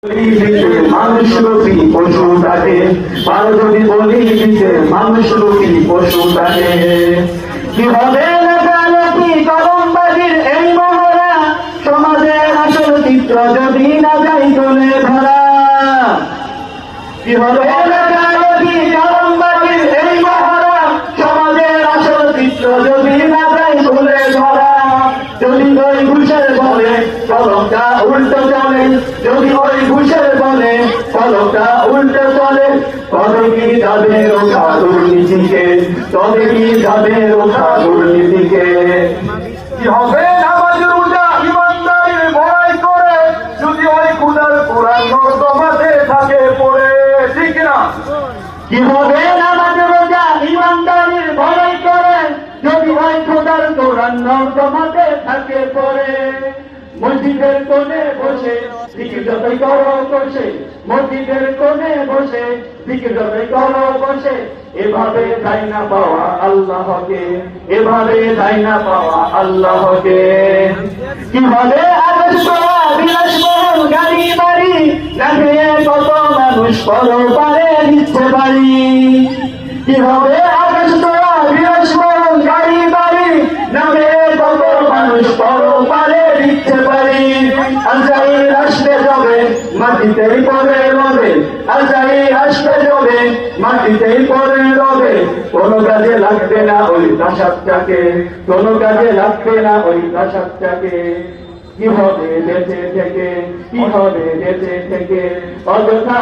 মানুষ রূপী পশু থাকে, ভালো যদি বলি দিতে মানুষ রূপী পশু থাকে। কি হবে লেখালেখি কলমবাজির এই মহড়া, সমাজের আসল চিত্র যদি না যাই তুলে ধরা। কি হবে লেখালেখি কলমবাজির এই মহড়া, সমাজের আসল চিত্র যদি না যাই তুলে ধরা। যদি ওই ঘুষের বলে কলমটা উল্টো চলে, যদি ওই ঘুষের বলে কলমটা উল্টো চলে, তবে কি যাবে রোখা দুর্নীতিকে, তবে কি যাবে রোখা দুর্নীতিকে। কি হবে নামাজ রোজা ইমানদারির বড়াই করে, যদি ওই খুদার কোরআন নর্দমাতে থাকে পড়ে, ঠিক না? কি হবে নামাজ রোজা ইমানদারির বড়াই করে, যদি ওই খোদার কোরআন নর্দমাতে থাকে পড়ে। মসজিদের কোণে বসে জিকির যতই করো বসে, মসজিদের কোণে বসে জিকির যতই করো বসে, এভাবে তাই না পাওয়া আল্লাহকে, এভাবে তাই না পাওয়া আল্লাহকে। কি হবে আকাশ ছোঁয়া বিলাসবহুল গাড়ি বাড়ি, দেখে কত মানুষ পরপারে দিচ্ছে বাড়ি। কি হবে আকাশ ছোঁয়া বিলাসবহুল গাড়ি বাড়ি, দেখে কত মানুষ পরপারে দিচ্ছে বাড়ি। আজাইল আসবে যাবে মাটিতেই পড়ে রবে, আজাইল আসবে যাবে মাটিতেই পড়ে রবে। কোনো কাজে লাগবে না ওই প্রাসাদটাকে, কোনো কাজে লাগবে না ওই প্রাসাদটাকে। কি হবে বেঁচে থেকে, কি হবে বেঁচে থেকে অযথা